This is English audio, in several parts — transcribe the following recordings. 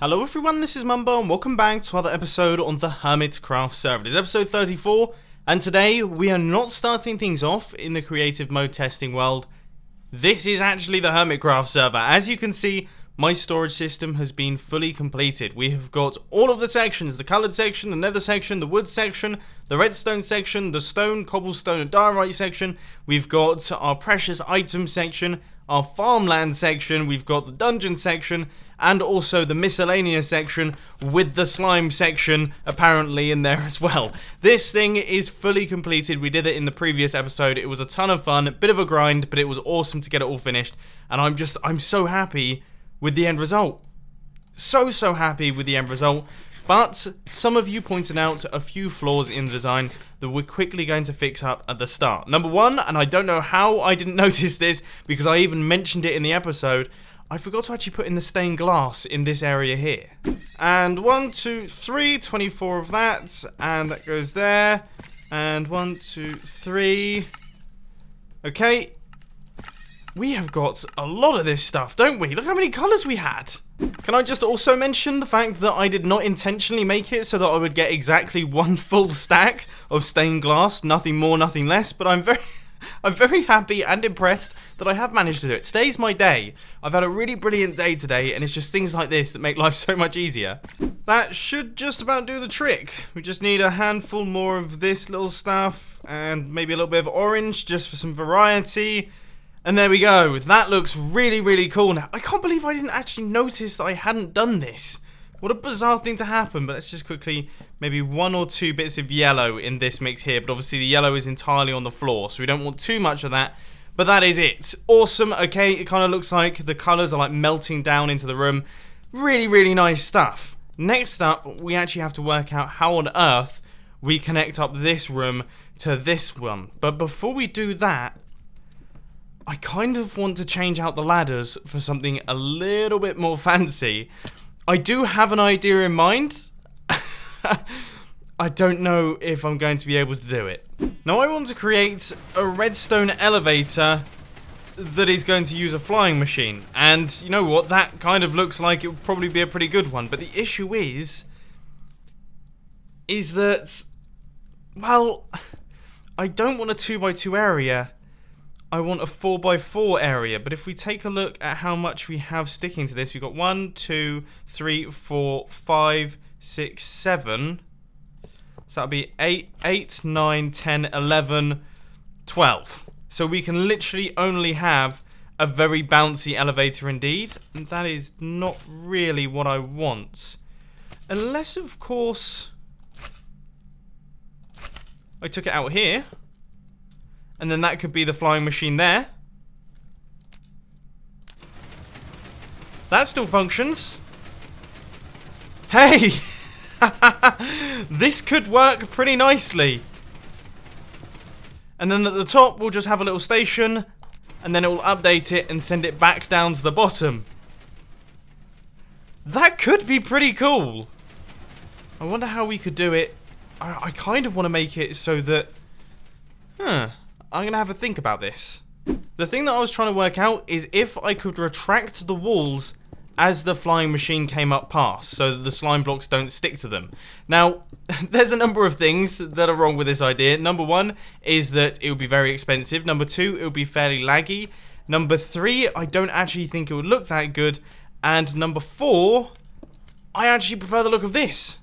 Hello everyone, this is Mumbo and welcome back to another episode on the Hermitcraft server. This is episode 34, and today we are not starting things off in the creative mode testing world. This is actually the Hermitcraft server. As you can see, my storage system has been fully completed. We have got all of the sections: the coloured section, the nether section, the wood section, the redstone section, the stone, cobblestone and diorite section. We've got our precious item section, our farmland section, we've got the dungeon section, and also the miscellaneous section with the slime section apparently in there as well. This thing is fully completed. We did it in the previous episode. It was a ton of fun, a bit of a grind, but it was awesome to get it all finished. And I'm so happy with the end result. So happy with the end result. But some of you pointed out a few flaws in the design that we're quickly going to fix up at the start. Number one, and I don't know how I didn't notice this because I even mentioned it in the episode, I forgot to actually put in the stained glass in this area here. And 1, 2, 3, 24 of that, and that goes there. And 1, 2, 3. Okay. We have got a lot of this stuff, don't we? Look how many colours we had. Can I just also mention the fact that I did not intentionally make it so that I would get exactly one full stack of stained glass, nothing more, nothing less, but I'm very happy and impressed that I have managed to do it. Today's my day. I've had a really brilliant day today, and it's just things like this that make life so much easier. That should just about do the trick. We just need a handful more of this little stuff, and maybe a little bit of orange just for some variety. And there we go. That looks really cool now. I can't believe I didn't actually notice that I hadn't done this. What a bizarre thing to happen, but let's just quickly, maybe 1 or 2 bits of yellow in this mix here, but obviously the yellow is entirely on the floor, so we don't want too much of that, but that is it. Awesome. Okay, it kind of looks like the colours are like melting down into the room. Really nice stuff. Next up, we actually have to work out how on earth we connect up this room to this one, but before we do that, I kind of want to change out the ladders for something a little bit more fancy. I do have an idea in mind. I don't know if I'm going to be able to do it. Now I want to create a redstone elevator that is going to use a flying machine. And you know what? That kind of looks like it would probably be a pretty good one. But the issue is that, well, I don't want a 2x2 area. I want a 4x4 area, but if we take a look at how much we have sticking to this, we've got 1, 2, 3, 4, 5, 6, 7. So that'll be 8, 9, 10, 11, 12. So we can literally only have a very bouncy elevator indeed, and that is not really what I want. Unless, of course, I took it out here. And then that could be the flying machine there. That still functions. Hey! This could work pretty nicely. And then at the top, we'll just have a little station. And then it will update it and send it back down to the bottom. That could be pretty cool. I wonder how we could do it. I kind of want to make it so that... I'm going to have a think about this. The thing that I was trying to work out is if I could retract the walls as the flying machine came up past, so that the slime blocks don't stick to them. Now, there's a number of things that are wrong with this idea. Number 1 is that it would be very expensive. Number 2, it would be fairly laggy. Number 3, I don't actually think it would look that good. And number 4, I actually prefer the look of this.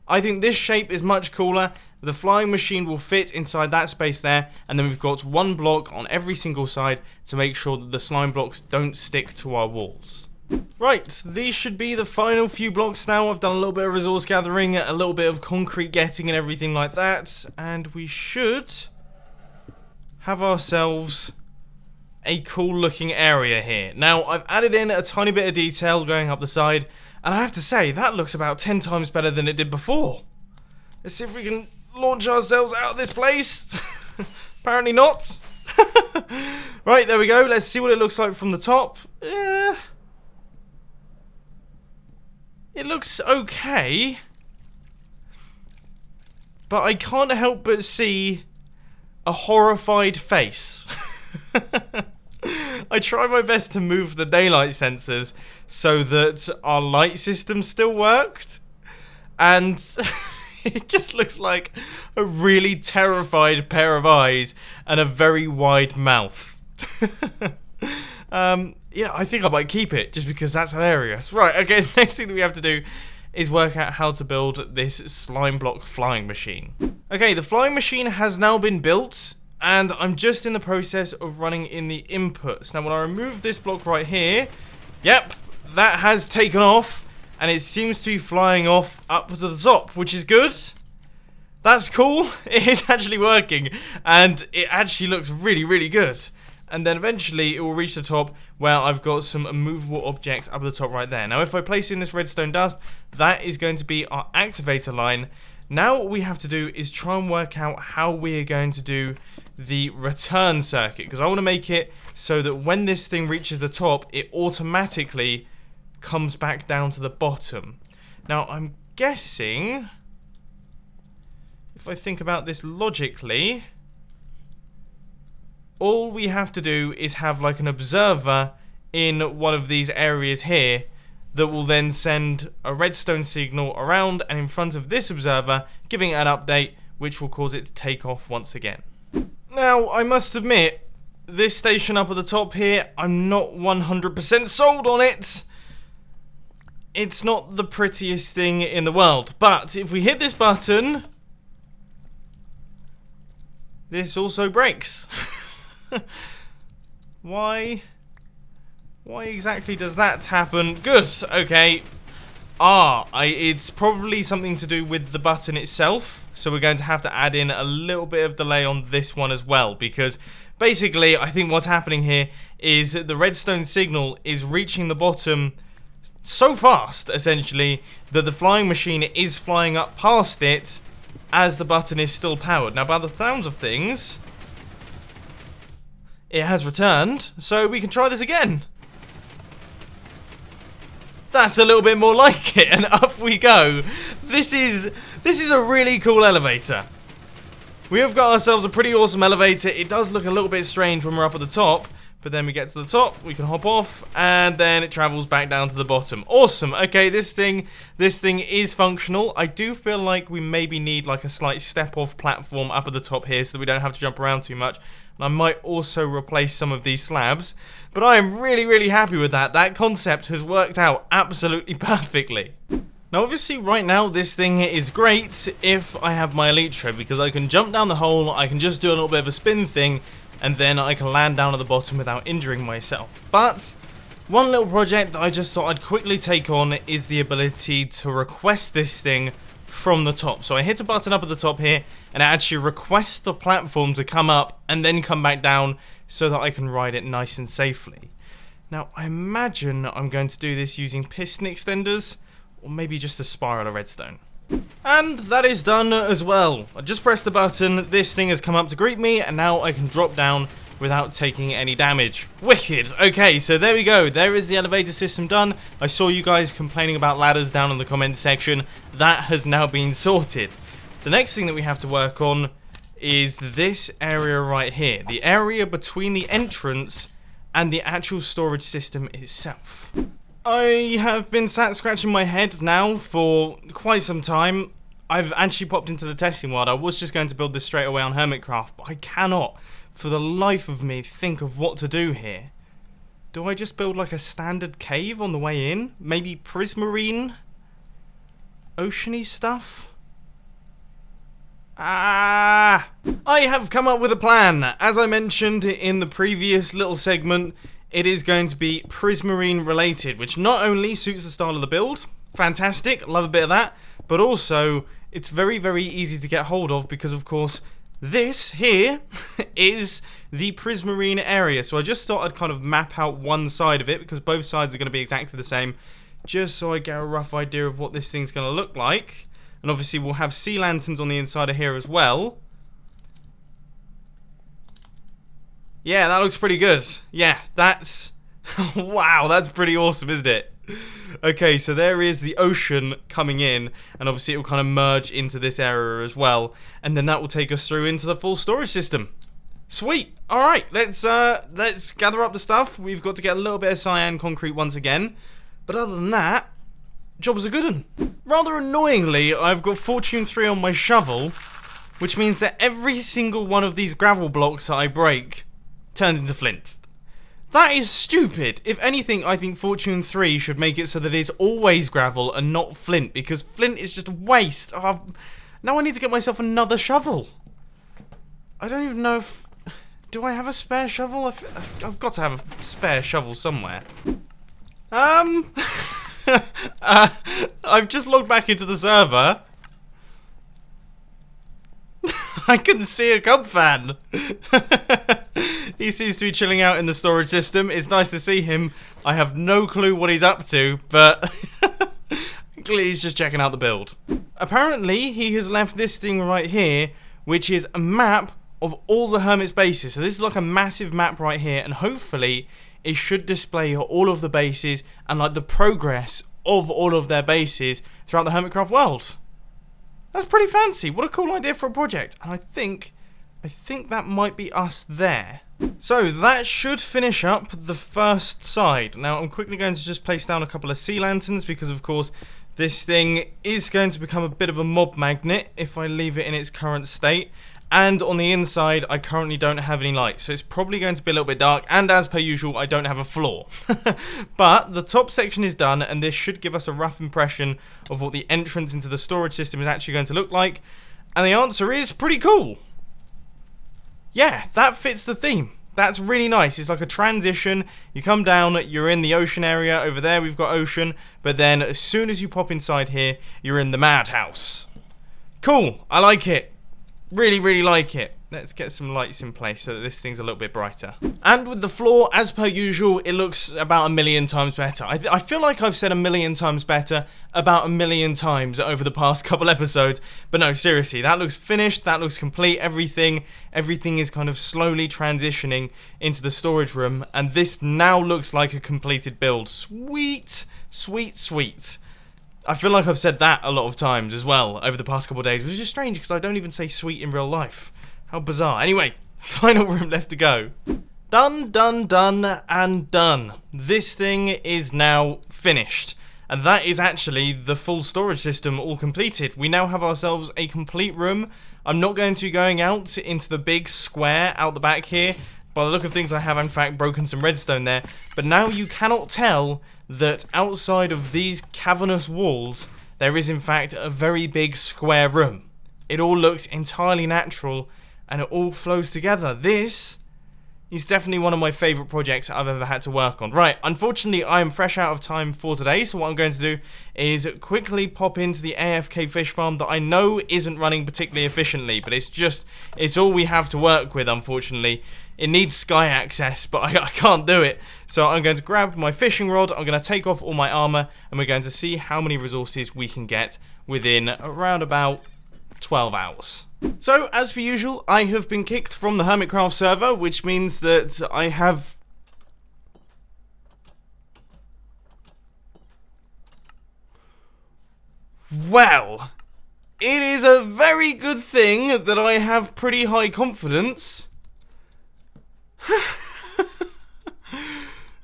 I think this shape is much cooler. The flying machine will fit inside that space there, and then we've got 1 block on every single side to make sure that the slime blocks don't stick to our walls. Right, these should be the final few blocks now. I've done a little bit of resource gathering, a little bit of concrete getting and everything like that, and we should have ourselves a cool looking area here. Now, I've added in a tiny bit of detail going up the side, and I have to say, that looks about 10 times better than it did before. Let's see if we can launch ourselves out of this place. Apparently not. Right, there we go. Let's see what it looks like from the top. It looks okay. But I can't help but see a horrified face. I try my best to move the daylight sensors so that our light system still worked. And it just looks like a really terrified pair of eyes and a very wide mouth. Yeah, I think I might keep it just because that's hilarious. Right, okay, next thing that we have to do is work out how to build this slime block flying machine. Okay, the flying machine has now been built, and I'm just in the process of running in the inputs. Now, when I remove this block right here, yep, that has taken off, and it seems to be flying off up to the top, which is good. That's cool. It is actually working, and it actually looks really, really good. And then eventually it will reach the top where I've got some movable objects up at the top right there. Now if I place in this redstone dust, that is going to be our activator line. Now what we have to do is try and work out how we are going to do the return circuit, because I want to make it so that when this thing reaches the top, it automatically comes back down to the bottom. Now I'm guessing, if I think about this logically, all we have to do is have like an observer in one of these areas here that will then send a redstone signal around and in front of this observer, giving it an update which will cause it to take off once again. Now, I must admit, this station up at the top here, I'm not 100% sold on it. It's not the prettiest thing in the world, but if we hit this button, this also breaks. Why exactly does that happen? Good, okay. It's probably something to do with the button itself, so we're going to have to add in a little bit of delay on this one as well, because basically I think what's happening here is the redstone signal is reaching the bottom so fast, essentially, that the flying machine is flying up past it as the button is still powered. Now, by the sounds of things, it has returned, so we can try this again. That's a little bit more like it, and up we go. This is a really cool elevator. We have got ourselves a pretty awesome elevator. It does look a little bit strange when we're up at the top, but then we get to the top, we can hop off, and then it travels back down to the bottom. Awesome. Okay, this thing is functional. I do feel like we maybe need like a slight step-off platform up at the top here so that we don't have to jump around too much. And I might also replace some of these slabs, but I am really, really happy with that. That concept has worked out absolutely perfectly. Now, obviously, right now, this thing is great if I have my elytra, because I can jump down the hole, I can just do a little bit of a spin thing, and then I can land down at the bottom without injuring myself. But one little project that I just thought I'd quickly take on is the ability to request this thing from the top. So I hit a button up at the top here, and it actually requests the platform to come up and then come back down so that I can ride it nice and safely. Now, I imagine I'm going to do this using piston extenders, or maybe just a spiral of redstone. And that is done as well. I just pressed the button, this thing has come up to greet me, and now I can drop down without taking any damage. Wicked! Okay, so there we go. There is the elevator system done. I saw you guys complaining about ladders down in the comment section. That has now been sorted. The next thing that we have to work on is this area right here. The area between the entrance and the actual storage system itself. I have been sat scratching my head now for quite some time. I've actually popped into the testing world. I was just going to build this straight away on Hermitcraft, but I cannot, for the life of me, think of what to do here. Do I just build like a standard cave on the way in? Maybe Prismarine? Oceany stuff? I have come up with a plan. As I mentioned in the previous little segment, it is going to be Prismarine related, which not only suits the style of the build, fantastic, love a bit of that, but also it's very, very easy to get hold of because, of course, this here is the Prismarine area. So I just thought I'd kind of map out one side of it because both sides are going to be exactly the same, just so I get a rough idea of what this thing's going to look like. And obviously we'll have sea lanterns on the inside of here as well. Yeah, that looks pretty good. Yeah, that's... wow, that's pretty awesome, isn't it? Okay, so there is the ocean coming in, and obviously it will kind of merge into this area as well, and then that will take us through into the full storage system. Sweet. Alright, let's gather up the stuff. We've got to get a little bit of cyan concrete once again. But other than that, job's a good one. Rather annoyingly, I've got Fortune 3 on my shovel, which means that every single one of these gravel blocks that I break turns into flint. That is stupid. If anything, I think Fortune 3 should make it so that it's always gravel and not flint, because flint is just a waste. Now I need to get myself another shovel. I don't even know if... Do I have a spare shovel? I've got to have a spare shovel somewhere. I've just logged back into the server. I can see a cub fan. He seems to be chilling out in the storage system. It's nice to see him. I have no clue what he's up to, but clearly he's just checking out the build. Apparently, he has left this thing right here, which is a map of all the Hermit's bases. So this is like a massive map right here, and hopefully it should display all of the bases and like the progress of all of their bases throughout the Hermitcraft world. That's pretty fancy. What a cool idea for a project. And I think that might be us there. So that should finish up the first side. Now I'm quickly going to just place down a couple of sea lanterns, because of course this thing is going to become a bit of a mob magnet if I leave it in its current state. And on the inside, I currently don't have any lights, so it's probably going to be a little bit dark, and as per usual, I don't have a floor. But the top section is done, and this should give us a rough impression of what the entrance into the storage system is actually going to look like, and the answer is pretty cool. Yeah, that fits the theme. That's really nice. It's like a transition. You come down, you're in the ocean area. Over there, we've got ocean, but then as soon as you pop inside here, you're in the madhouse. Cool, I like it. Really, really like it. Let's get some lights in place so that this thing's a little bit brighter. And with the floor, as per usual, it looks about 1,000,000 times better. I feel like I've said 1,000,000 times better about 1,000,000 times over the past couple episodes. But no, seriously, that looks finished, that looks complete, everything is kind of slowly transitioning into the storage room. And this now looks like a completed build. Sweet, sweet, sweet. I feel like I've said that a lot of times as well over the past couple of days, which is strange because I don't even say sweet in real life. How bizarre. Anyway, final room left to go. Done, done, done, and done. This thing is now finished. And that is actually the full storage system all completed. We now have ourselves a complete room. I'm not going to be going out into the big square out the back here. By the look of things, I have in fact broken some redstone there. But now you cannot tell that outside of these cavernous walls, there is in fact a very big square room. It all looks entirely natural, and it all flows together. This is definitely one of my favourite projects I've ever had to work on. Right, unfortunately I am fresh out of time for today, so what I'm going to do is quickly pop into the Afk Fish Farm that I know isn't running particularly efficiently, but it's all we have to work with, unfortunately. It needs sky access, but I can't do it. So I'm going to grab my fishing rod, I'm going to take off all my armor, and we're going to see how many resources we can get within around about 12 hours. So, as per usual, I have been kicked from the Hermitcraft server, which means that I have... Well, it is a very good thing that I have pretty high confidence.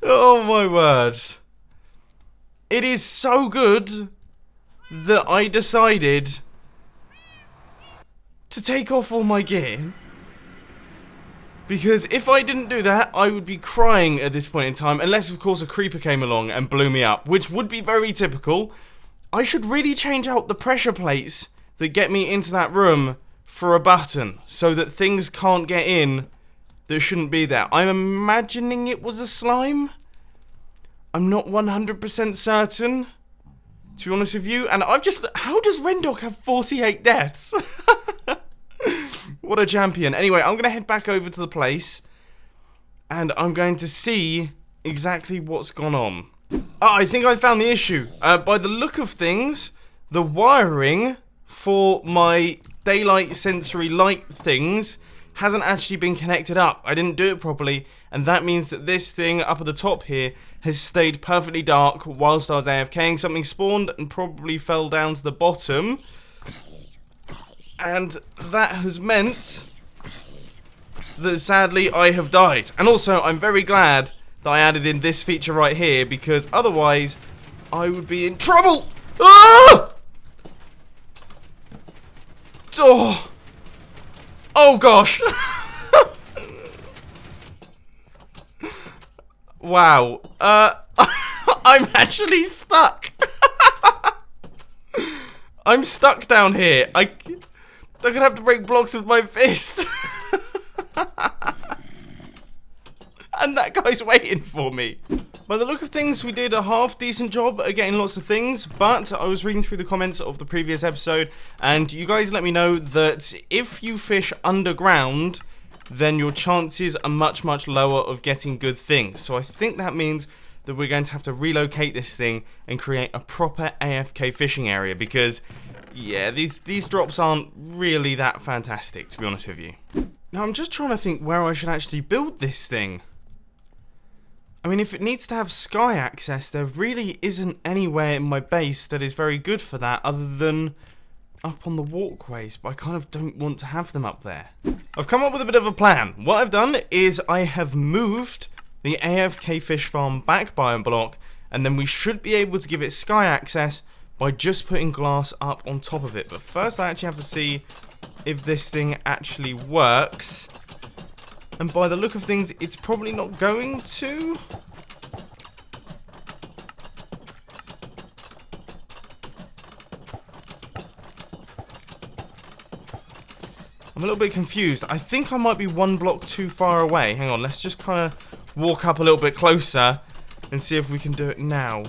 Oh my word. It is so good that I decided to take off all my gear, because if I didn't do that, I would be crying at this point in time, unless of course a creeper came along and blew me up, which would be very typical. I should really change out the pressure plates that get me into that room for a button, so that things can't get in that shouldn't be there. I'm imagining it was a slime. I'm not 100% certain, to be honest with you. And I've just... How does Rendok have 48 deaths? What a champion. Anyway, I'm going to head back over to the place, and I'm going to see exactly what's gone on. Oh, I think I found the issue. By the look of things, the wiring for my daylight sensory light things hasn't actually been connected up. I didn't do it properly, and that means that this thing up at the top here has stayed perfectly dark whilst I was AFKing. Something spawned and probably fell down to the bottom, and that has meant that sadly I have died. And also, I'm very glad that I added in this feature right here, because otherwise I would be in trouble. Ah! Oh, oh gosh. Wow. I'm actually stuck. I'm stuck down here. I'm gonna have to break blocks with my fist. And that guy's waiting for me. By the look of things, we did a half decent job at getting lots of things, but I was reading through the comments of the previous episode, and you guys let me know that if you fish underground, then your chances are much, much lower of getting good things. So I think that means that we're going to have to relocate this thing and create a proper AFK fishing area, because, yeah, these drops aren't really that fantastic, to be honest with you. Now, I'm just trying to think where I should actually build this thing. I mean, if it needs to have sky access, there really isn't anywhere in my base that is very good for that other than up on the walkways, but I kind of don't want to have them up there. I've come up with a bit of a plan. What I've done is I have moved the AFK Fish Farm back by a block, and then we should be able to give it sky access by just putting glass up on top of it. But first I actually have to see if this thing actually works. And by the look of things, it's probably not going to. I'm a little bit confused. I think I might be one block too far away. Hang on, let's just kind of walk up a little bit closer and see if we can do it now.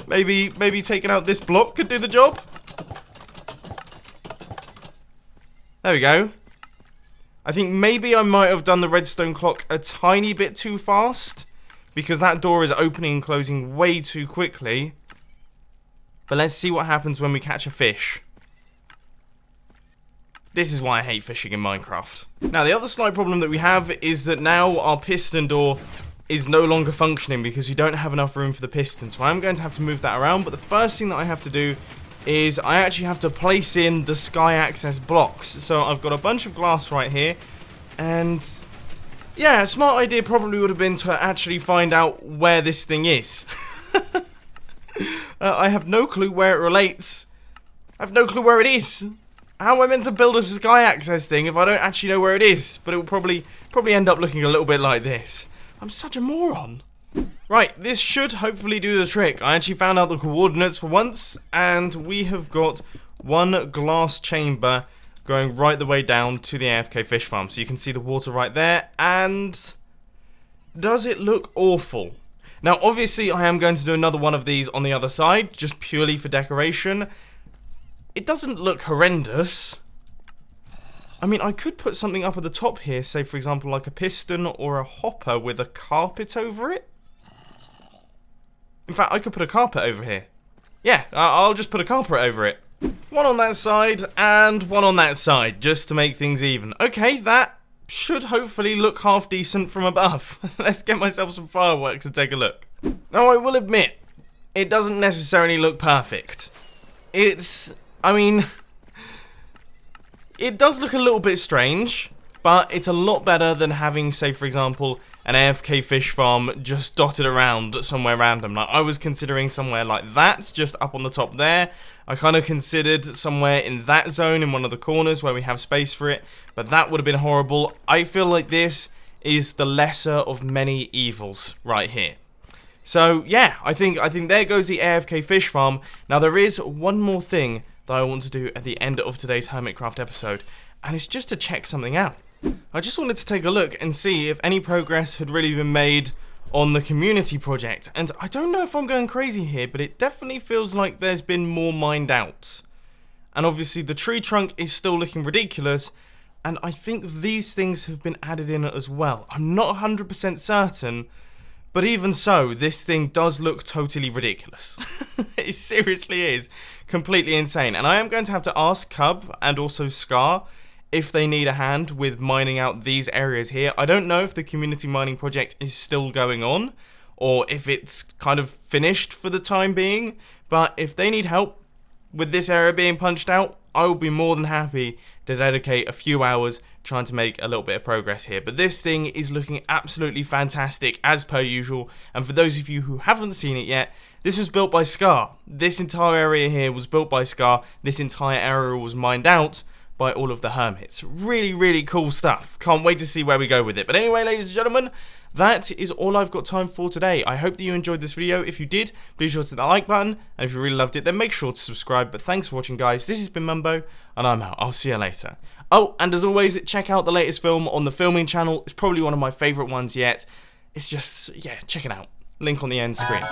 Maybe taking out this block could do the job. There we go. I think maybe I might have done the redstone clock a tiny bit too fast, because that door is opening and closing way too quickly. But let's see what happens when we catch a fish. This is why I hate fishing in Minecraft. Now, the other slight problem that we have is that now our piston door is no longer functioning because we don't have enough room for the piston. So I'm going to have to move that around. But the first thing that I have to do is I actually have to place in the sky access blocks. So I've got a bunch of glass right here. And yeah, a smart idea probably would have been to actually find out where this thing is. I have no clue where it relates. I have no clue where it is. How am I meant to build a sky access thing if I don't actually know where it is? But it will probably end up looking a little bit like this. I'm such a moron. Right, this should hopefully do the trick. I actually found out the coordinates for once, and we have got one glass chamber going right the way down to the AFK Fish Farm. So you can see the water right there, and does it look awful? Now, obviously, I am going to do another one of these on the other side, just purely for decoration. It doesn't look horrendous. I mean, I could put something up at the top here, say, for example, like a piston or a hopper with a carpet over it. In fact, I could put a carpet over here. Yeah, I'll just put a carpet over it. One on that side and one on that side, just to make things even. Okay, that should hopefully look half decent from above. Let's get myself some fireworks and take a look. Now, I will admit, it doesn't necessarily look perfect. I mean, it does look a little bit strange, but it's a lot better than having, say, for example, an AFK Fish Farm just dotted around somewhere random. Like, I was considering somewhere like that, just up on the top there. I kind of considered somewhere in that zone, in one of the corners where we have space for it, but that would have been horrible. I feel like this is the lesser of many evils right here. So, yeah, I think there goes the AFK Fish Farm. Now, there is one more thing that I want to do at the end of today's Hermitcraft episode, and it's just to check something out. I just wanted to take a look and see if any progress had really been made on the community project, and I don't know if I'm going crazy here, but it definitely feels like there's been more mined out. And obviously the tree trunk is still looking ridiculous, and I think these things have been added in as well. I'm not 100% certain, but even so, this thing does look totally ridiculous. It seriously is completely insane, and I am going to have to ask Cub and also Scar if they need a hand with mining out these areas here. I don't know if the community mining project is still going on, or if it's kind of finished for the time being, but if they need help with this area being punched out, I will be more than happy to dedicate a few hours trying to make a little bit of progress here. But this thing is looking absolutely fantastic as per usual, and for those of you who haven't seen it yet, this was built by Scar. This entire area here was built by Scar. This entire area was mined out by all of the hermits. Really, really cool stuff. Can't wait to see where we go with it. But anyway, ladies and gentlemen, that is all I've got time for today. I hope that you enjoyed this video. If you did, please sure to hit that like button. And if you really loved it, then make sure to subscribe. But thanks for watching, guys. This has been Mumbo, and I'm out. I'll see you later. Oh, and as always, check out the latest film on the filming channel. It's probably one of my favourite ones yet. It's just, yeah, check it out. Link on the end screen.